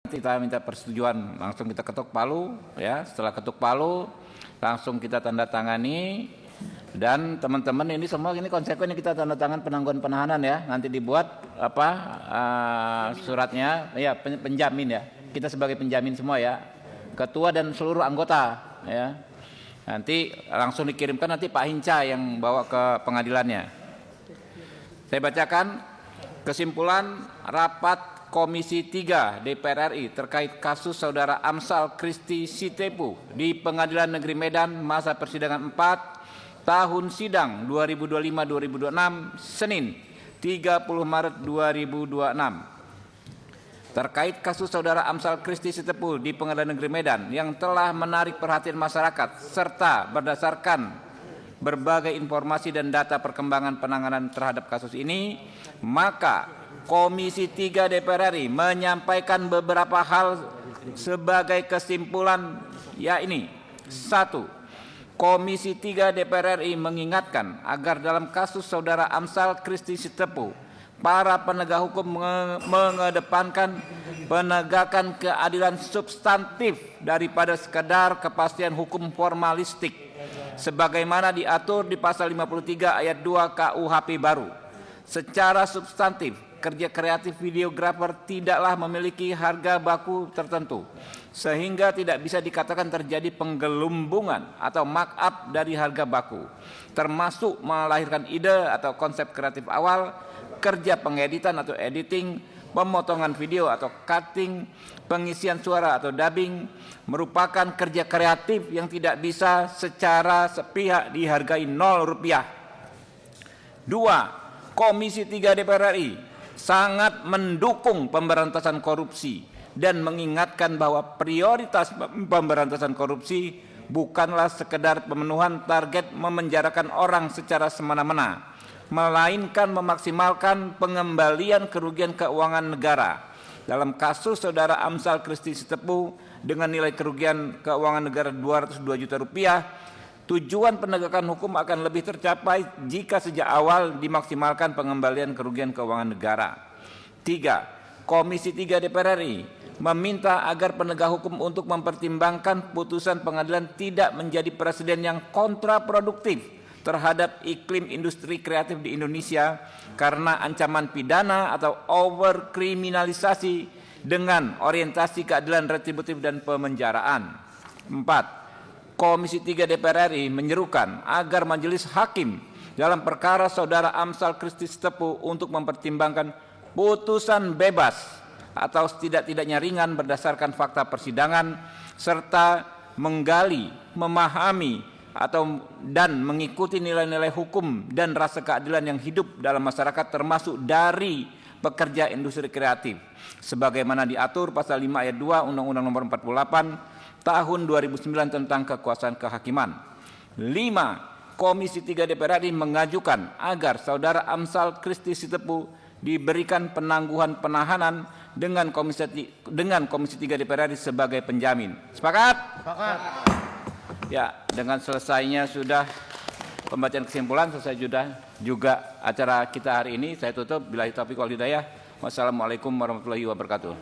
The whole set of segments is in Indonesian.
Kita minta persetujuan, langsung kita ketuk palu, ya. Setelah ketuk palu, langsung kita tanda tangani. Dan teman-teman ini semua ini konsekuen kita tanda tangan penangguhan penahanan ya. Nanti dibuat suratnya, ya penjamin ya. Kita sebagai penjamin semua ya, ketua dan seluruh anggota ya. Nanti langsung dikirimkan nanti Pak Hinca yang bawa ke pengadilannya. Saya bacakan kesimpulan rapat Komisi 3 DPR RI terkait kasus Saudara Amsal Christy Sitepu di Pengadilan Negeri Medan masa persidangan 4 tahun sidang 2025-2026 Senin 30 Maret 2026. Terkait kasus Saudara Amsal Christy Sitepu di Pengadilan Negeri Medan yang telah menarik perhatian masyarakat serta berdasarkan berbagai informasi dan data perkembangan penanganan terhadap kasus ini, maka Komisi 3 DPR RI menyampaikan beberapa hal sebagai kesimpulan, yakni 1. Komisi 3 DPR RI mengingatkan agar dalam kasus Saudara Amsal Christy Sitepu, para penegak hukum mengedepankan penegakan keadilan substantif daripada sekedar kepastian hukum formalistik sebagaimana diatur di pasal 53 ayat 2 KUHP baru. Secara substantif, kerja kreatif videografer tidaklah memiliki harga baku tertentu, sehingga tidak bisa dikatakan terjadi penggelumbungan atau markup dari harga baku, termasuk melahirkan ide atau konsep kreatif awal, kerja pengeditan atau editing, pemotongan video atau cutting, pengisian suara atau dubbing, merupakan kerja kreatif yang tidak bisa secara sepihak dihargai Rp0. 2. Komisi 3 DPR RI sangat mendukung pemberantasan korupsi dan mengingatkan bahwa prioritas pemberantasan korupsi bukanlah sekedar pemenuhan target memenjarakan orang secara semena-mena, melainkan memaksimalkan pengembalian kerugian keuangan negara. Dalam kasus Saudara Amsal Christy Sitepu dengan nilai kerugian keuangan negara Rp202 juta, tujuan penegakan hukum akan lebih tercapai jika sejak awal dimaksimalkan pengembalian kerugian keuangan negara. 3. Komisi 3 DPR RI meminta agar penegak hukum untuk mempertimbangkan putusan pengadilan tidak menjadi presiden yang kontraproduktif terhadap iklim industri kreatif di Indonesia karena ancaman pidana atau overkriminalisasi dengan orientasi keadilan retributif dan pemenjaraan. 4. Komisi 3 DPR RI menyerukan agar majelis hakim dalam perkara Saudara Amsal Christy Sitepu untuk mempertimbangkan putusan bebas atau setidak-tidaknya ringan berdasarkan fakta persidangan serta menggali, memahami dan mengikuti nilai-nilai hukum dan rasa keadilan yang hidup dalam masyarakat termasuk dari pekerja industri kreatif sebagaimana diatur pasal 5 ayat 2 Undang-Undang Nomor 48 Tahun 2009 tentang kekuasaan kehakiman. 5. Komisi 3 DPR RI mengajukan agar Saudara Amsal Christy Sitepu diberikan penangguhan penahanan dengan Komisi 3 DPR RI sebagai penjamin. Sepakat? Sepakat. Ya, dengan selesainya sudah pembacaan kesimpulan, selesai juga acara kita hari ini. Saya tutup. Billahi taufiq wal hidayah. Wassalamualaikum warahmatullahi wabarakatuh.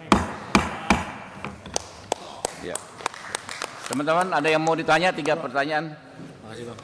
Ya. Teman-teman, ada yang mau ditanya? 3 pertanyaan. Terima kasih, Bang.